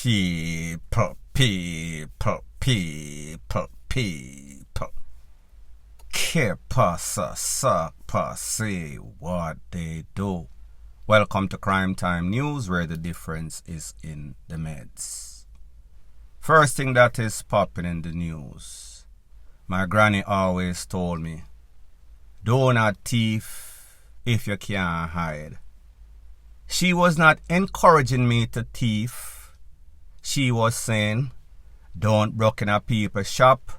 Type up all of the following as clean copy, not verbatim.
People. Que pasa, say what they do. Welcome to Crime Time News, where the difference is in the meds. First thing that is popping in the news. My granny always told me, do not thief if you can't hide. She was not encouraging me to thief. She was saying, don't broke in a people's shop,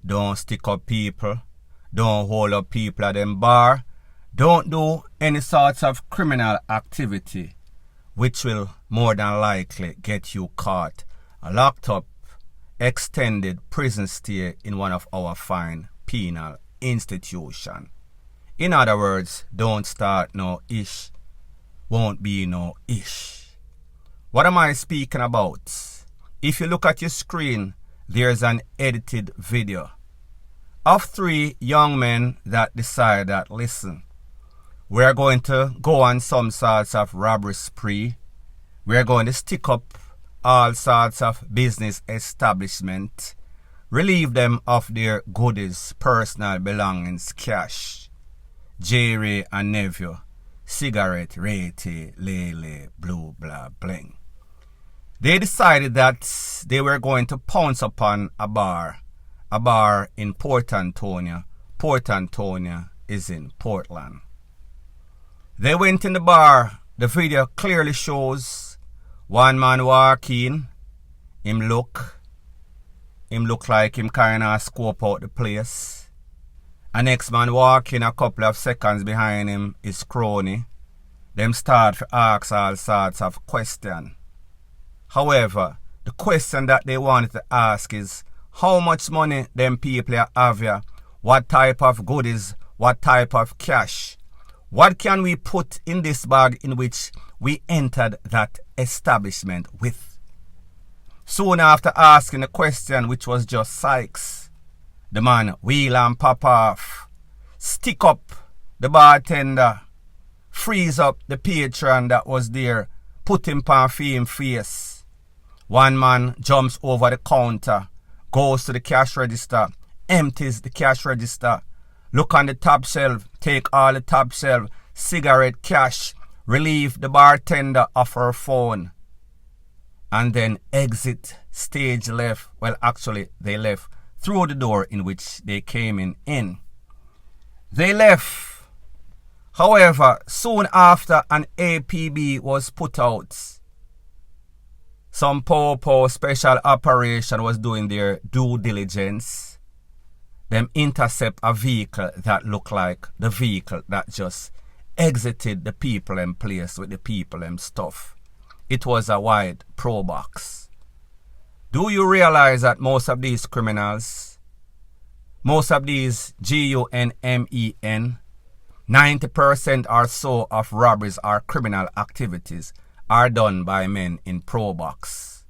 don't stick up people, don't hold up people at them bar, don't do any sorts of criminal activity which will more than likely get you caught, locked up, extended prison stay in one of our fine penal institutions. In other words, don't start no ish, won't be no ish. What am I speaking about? If you look at your screen, there's an edited video of 3 young men that decide that, listen, we're going to go on some sorts of robbery spree. We're going to stick up all sorts of business establishment, relieve them of their goodies, personal belongings, cash, Jerry and nephew, cigarette, rate, lele, blue, blah, bling. They decided that they were going to pounce upon a bar in Port Antonio. Port Antonio is in Portland. They went in the bar. The video clearly shows one man walk in. Him look like him kind of scope out the place. A next man walk in a couple of seconds behind him is crony. Them start to ask all sorts of questions. However, the question that they wanted to ask is, how much money them people have here? What type of goodies? What type of cash? What can we put in this bag in which we entered that establishment with? Soon after asking the question, which was just Sykes, the man wheel and pop off, stick up the bartender, freeze up the patron that was there, put him on film face. One man jumps over the counter, goes to the cash register, empties the cash register, look on the top shelf, take all the top shelf, cigarette, cash, relieve the bartender of her phone, and then exit stage left. Well, actually, they left through the door in which they came in. They left. However, soon after an APB was put out, some popo special operation was doing their due diligence. Them intercept a vehicle that looked like the vehicle that just exited the people and place with the people and stuff. It was a white pro box. Do you realize that most of these criminals, most of these GUNMEN, 90% or so of robberies or criminal activities are done by men in pro box?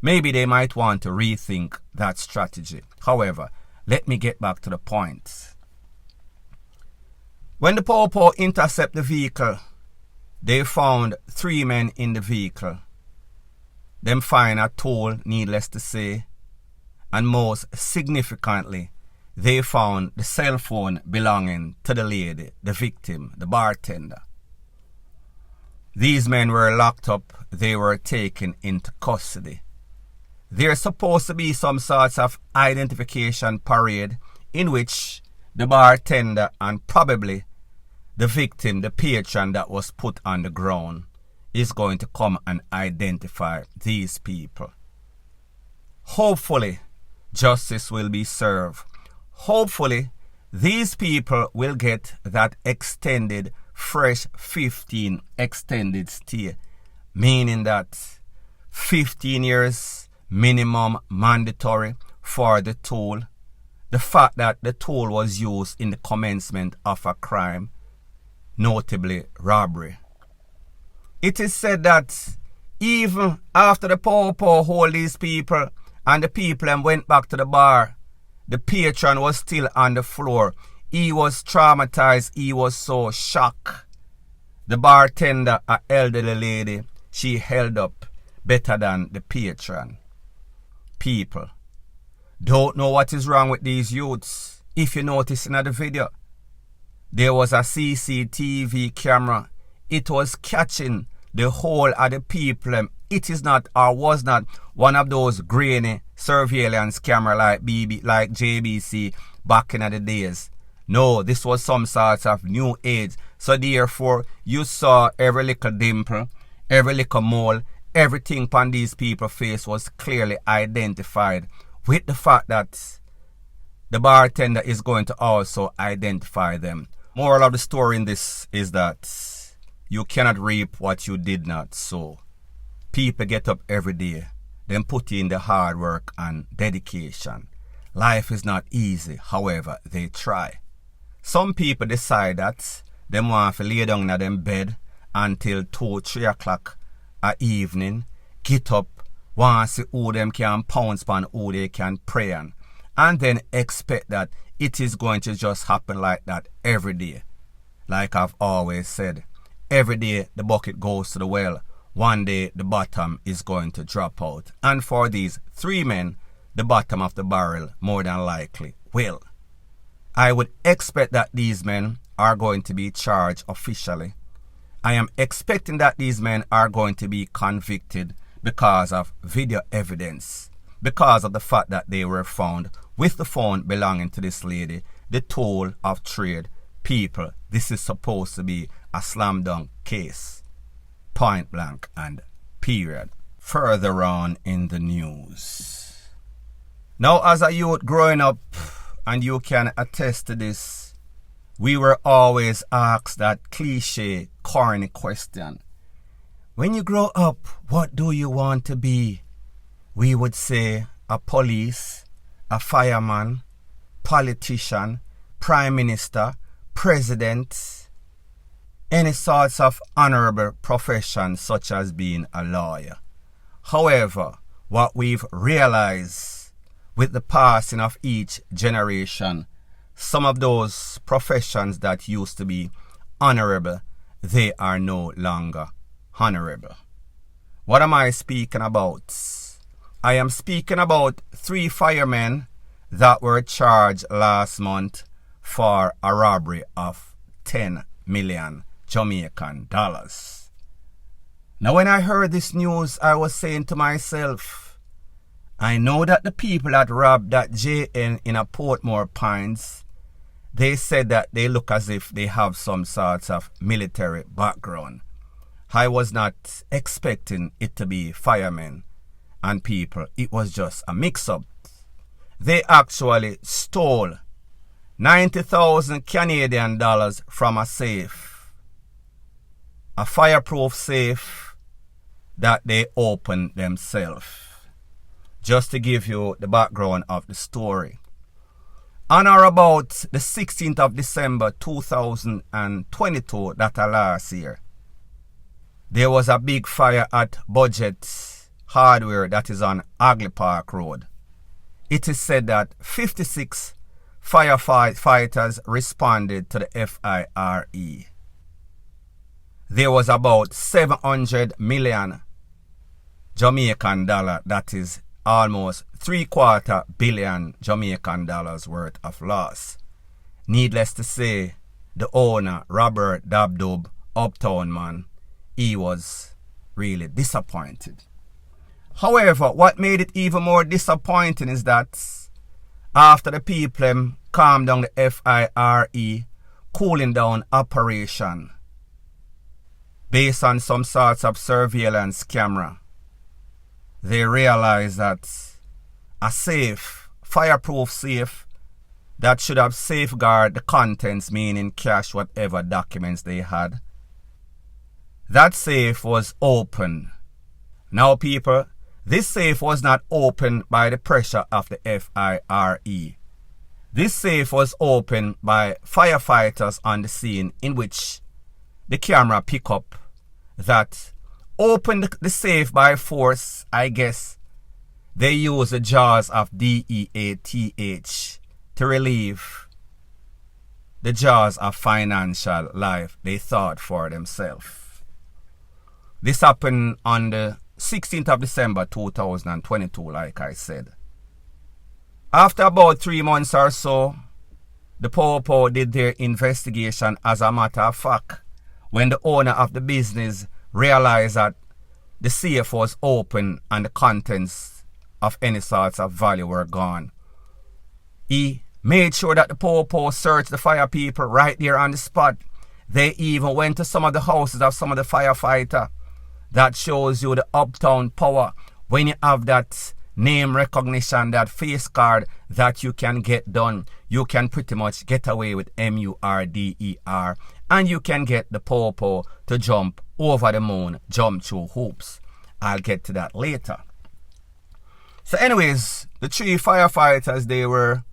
Maybe they might want to rethink that strategy. However, let me get back to the point. When the popo intercept the vehicle, they found 3 men in the vehicle. Them find a tool, needless to say, and most significantly, they found the cell phone belonging to the lady, the victim, the bartender. These men were locked up. They were taken into custody. There's supposed to be some sorts of identification parade in which the bartender and probably the victim, the patron that was put on the ground, is going to come and identify these people. Hopefully, justice will be served. Hopefully, these people will get that extended fresh 15 extended stay, meaning that 15 years minimum mandatory for the tool. The fact that the tool was used in the commencement of a crime, notably robbery. It is said that even after the popo hold these people and the people went back to the bar, the patron was still on the floor. He was traumatized. He was so shocked. The bartender, an elderly lady, she held up better than the patron. People don't know what is wrong with these youths. If you notice in the video, there was a CCTV camera. It was catching the whole of the people. It is not or was not one of those grainy surveillance camera like JBC back in the days. No, this was some sort of new age. So therefore, you saw every little dimple, every little mole, everything upon these people's face was clearly identified, with the fact that the bartender is going to also identify them. Moral of the story in this is that you cannot reap what you did not sow. People get up every day, then put in the hard work and dedication. Life is not easy, however, they try. Some people decide that they want to lay down in them bed until 2, 3 o'clock a evening, get up, want to see who them can pounce on, who they can pray on, and then expect that it is going to just happen like that every day. Like I've always said, every day the bucket goes to the well, one day the bottom is going to drop out. And for these 3 men, the bottom of the barrel more than likely will. I would expect that these men are going to be charged officially. I am expecting that these men are going to be convicted because of video evidence, because of the fact that they were found with the phone belonging to this lady, the toll of trade. People, this is supposed to be a slam dunk case. Point blank and period. Further on in the news. Now, as a youth growing up, and you can attest to this, we were always asked that cliche, corny question. When you grow up, what do you want to be? We would say a police, a fireman, politician, prime minister, president, any sorts of honorable professions such as being a lawyer. However, what we've realized with the passing of each generation, some of those professions that used to be honorable, they are no longer honorable. What am I speaking about? I am speaking about 3 firemen that were charged last month for a robbery of 10 million Jamaican dollars. Now, when I heard this news, I was saying to myself, I know that the people that robbed that JN in a Portmore Pines, they said that they look as if they have some sort of military background. I was not expecting it to be firemen and people. It was just a mix-up. They actually stole 90,000 Canadian dollars from a safe. A fireproof safe that they opened themselves. Just to give you the background of the story. On or about the 16th of December 2022, that last year, there was a big fire at Budget Hardware that is on Agley Park Road. It is said that 56 Firefight Fighters responded to the FIRE. There was about 700 million Jamaican dollar, that is almost 3/4 billion Jamaican dollars worth of loss. Needless to say, the owner, Robert Dabdub, Uptown Man, he was really disappointed. However, what made it even more disappointing is that after the people calmed down the FIRE cooling down operation based on some sorts of surveillance camera, they realized that a safe, fireproof safe that should have safeguarded the contents, meaning cash, whatever documents they had, that safe was open. Now people, this safe was not opened by the pressure of the FIRE. This safe was opened by firefighters on the scene, in which the camera pick up that opened the safe by force. I guess they use the jaws of DEATH to relieve the jaws of financial life they thought for themselves. This happened on the 16th of December 2022, like I said. After about 3 months or so, the Popo did their investigation. As a matter of fact, when the owner of the business realized that the safe was open and the contents of any sorts of value were gone, he made sure that the Popo searched the fire people right there on the spot. They even went to some of the houses of some of the firefighters. That shows you the uptown power when you have that name recognition, that face card that you can get done. You can pretty much get away with MURDER, and you can get the Popo to jump over the moon, jump through hoops. I'll get to that later. So anyways, the 3 firefighters, they were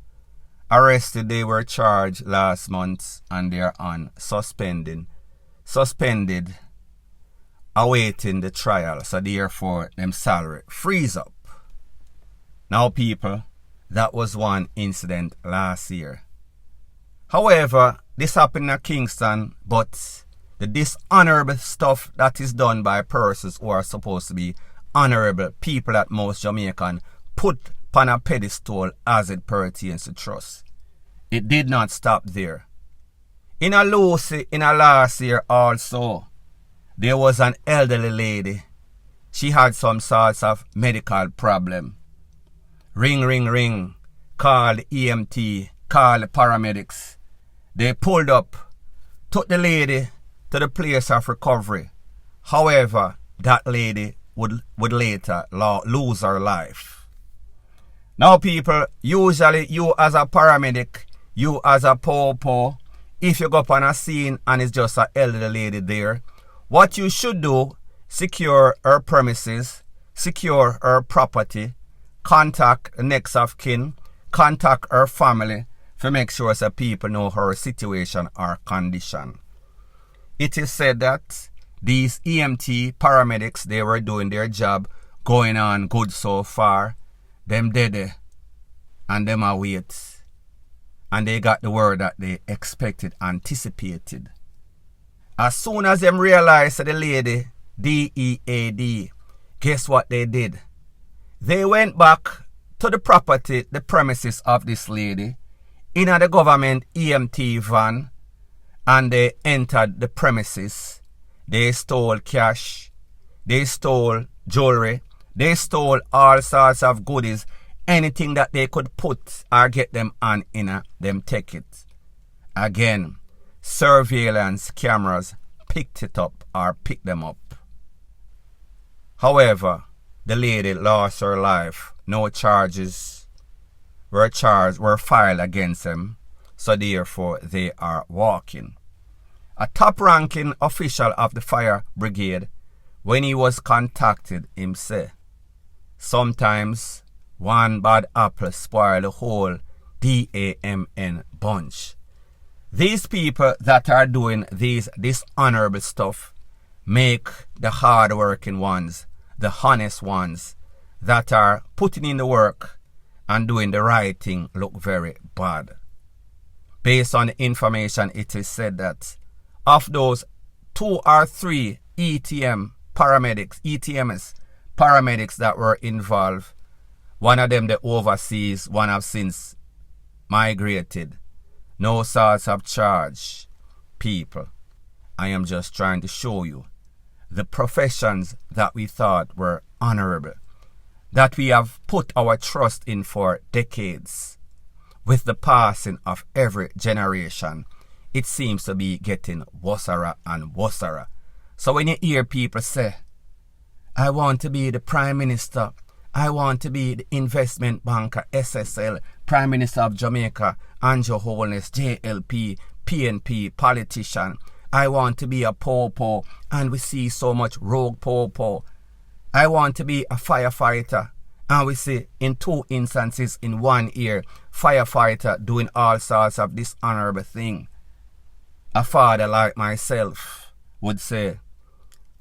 arrested, they were charged last month, and they're on suspended, awaiting the trial. So therefore, them salary freeze up. Now people, that was one incident last year. However, this happened in Kingston, but the dishonorable stuff that is done by persons who are supposed to be honorable people that most Jamaican put on a pedestal as it pertains to trust. It did not stop there. In a Lucy, in a last year also, there was an elderly lady. She had some sorts of medical problem. Ring, ring, ring. Call the EMT, call the paramedics. They pulled up, took the lady to the place of recovery. However, that lady would later lose her life. Now people, usually you as a paramedic, you as a Popo, if you go up on a scene and it's just an elderly lady there, what you should do, secure her premises, secure her property, contact the next of kin, contact her family to make sure that people know her situation or condition. It is said that these EMT paramedics, they were doing their job, going on good so far. Them dead and them await. And they got the word that they expected, anticipated. As soon as them realized that the lady, DEAD, guess what they did? They went back to the property, the premises of this lady, in the government EMT van, and they entered the premises. They stole cash, they stole jewelry, they stole all sorts of goodies, anything that they could put or get them on in them take it. Again, surveillance cameras picked it up or picked them up. However, the lady lost her life. No charges were filed against them, so therefore they are walking. A top-ranking official of the fire brigade, when he was contacted, him say, sometimes one bad apple spoil the whole DAMN bunch. These people that are doing these dishonorable stuff make the hard-working ones, the honest ones that are putting in the work and doing the right thing look very bad. Based on the information, it is said that of those 2 or 3 paramedics that were involved, one of them, the overseas, one have since migrated. No sorts of charge. People, I am just trying to show you the professions that we thought were honorable, that we have put our trust in for decades. With the passing of every generation, it seems to be getting worser and worser. So when you hear people say, I want to be the Prime Minister, I want to be the investment banker, SSL, Prime Minister of Jamaica, Andrew Holness, JLP, PNP, politician, I want to be a Popo, and we see so much rogue Popo. I want to be a firefighter, and we see in 2 instances in 1 year, firefighter doing all sorts of dishonorable thing. A father like myself would say,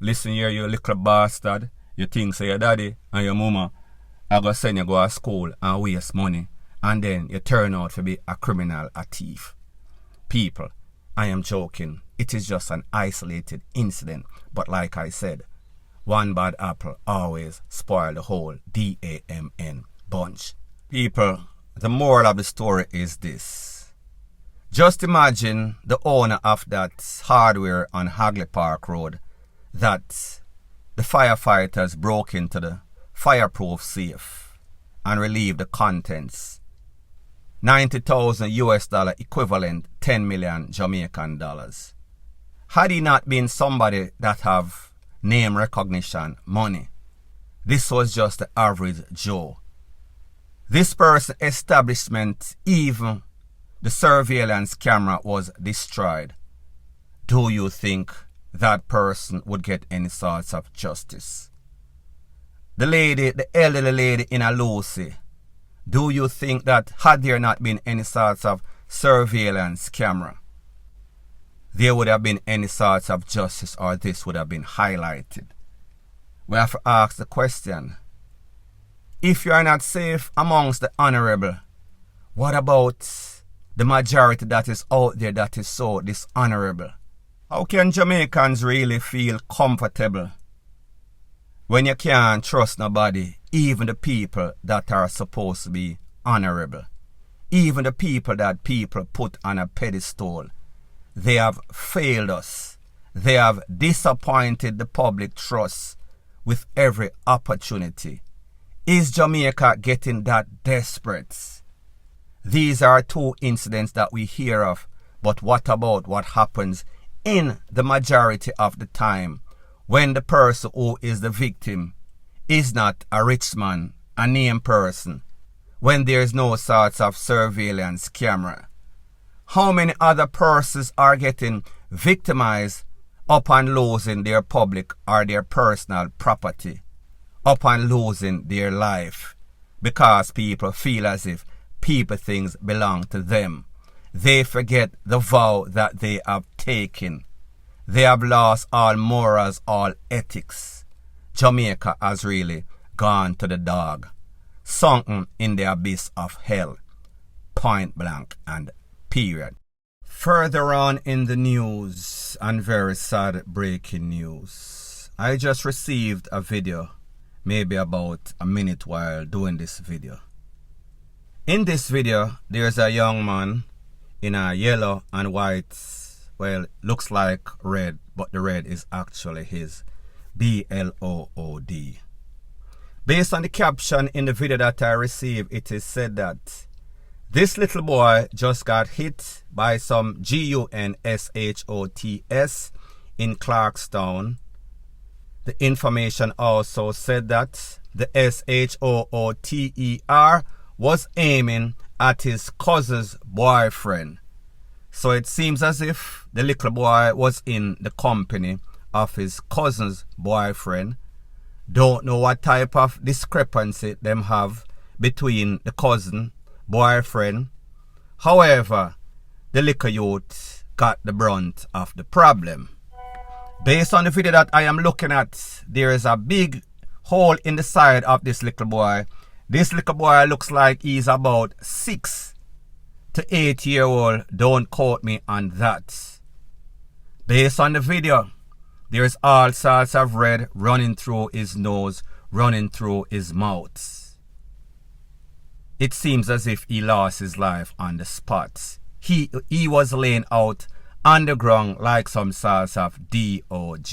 listen here, you little bastard, you think say your daddy and your mama are going to send you go to school and waste money, and then you turn out to be a criminal, a thief. People, I am joking. It is just an isolated incident. But like I said, One bad apple always spoil the whole DAMN bunch. People, the moral of the story is this. Just imagine the owner of that hardware on Hagley Park Road that the firefighters broke into the fireproof safe and relieved the contents. 90,000 US dollar equivalent 10 million Jamaican dollars. Had he not been somebody that have name recognition, money, this was just the average Joe. This person's establishment, even the surveillance camera was destroyed. Do you think that person would get any sorts of justice? The lady, the elderly lady in a Lucy, do you think that had there not been any sorts of surveillance camera, there would have been any sorts of justice, or this would have been highlighted? We have to ask the question, if you are not safe amongst the honorable, what about the majority that is out there that is so dishonorable? How can Jamaicans really feel comfortable when you can't trust nobody, even the people that are supposed to be honorable, even the people that people put on a pedestal? They have failed us. They have disappointed the public trust with every opportunity. Is Jamaica getting that desperate? These are two incidents that we hear of, but what about what happens in the majority of the time when the person who is the victim is not a rich man, a named person, when there is no sorts of surveillance camera? How many other persons are getting victimized upon losing their public or their personal property, upon losing their life, because people feel as if people things belong to them? They forget the vow that they have taken. They have lost all morals, all ethics. Jamaica has really gone to the dog, sunken in the abyss of hell, point blank and period. Further on in the news, and very sad breaking news, I just received a video, maybe about a minute while doing this video. In this video, there's a young man in a yellow and white, well, looks like red, but the red is actually his BLOOD. Based on the caption in the video that I received, it is said that this little boy just got hit by some GUNSHOTS in Clarkstown. The information also said that the SHOOTER was aiming at his cousin's boyfriend. So it seems as if the little boy was in the company of his cousin's boyfriend. Don't know what type of discrepancy them have between the cousin, boyfriend. However, the little youth got the brunt of the problem. Based on the video that I am looking at, there is a big hole in the side of this little boy. This little boy looks like he's about 6 to 8 years old. Don't quote me on that. Based on the video, there's all sorts of red running through his nose, running through his mouth. It seems as if he lost his life on the spot. He was laying out on the ground like some sorts of DOG.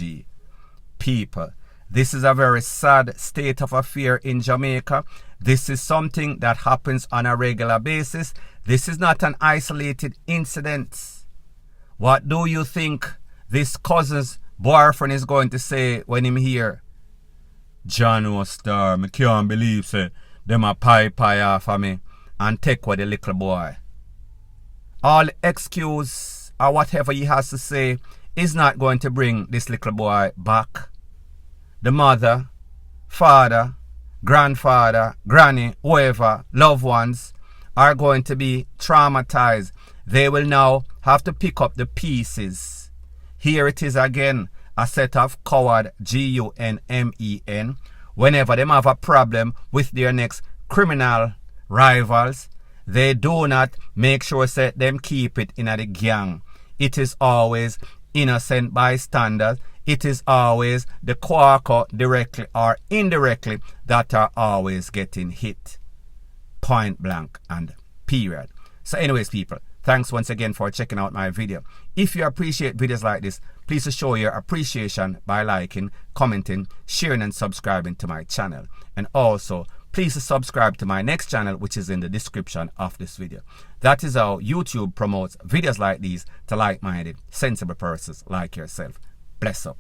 People, this is a very sad state of affair in Jamaica. This is something that happens on a regular basis. This is not an isolated incident. What do you think this cousin's boyfriend is going to say when him here? John was star, me can't believe say them a pie off of me and take with the little boy. All excuse or whatever he has to say is not going to bring this little boy back. The mother, father, grandfather, granny, whoever, loved ones are going to be traumatized. They will now have to pick up the pieces. Here it is again, a set of coward GUNMEN. Whenever they have a problem with their next criminal rivals, they do not make sure that them keep it in the gang. It is always innocent bystanders. It is always the quacker directly or indirectly that are always getting hit. Point blank and period. So anyways, people, thanks once again for checking out my video. If you appreciate videos like this, please show your appreciation by liking, commenting, sharing and subscribing to my channel. And also, please subscribe to my next channel, which is in the description of this video. That is how YouTube promotes videos like these to like-minded, sensible persons like yourself. Bless up.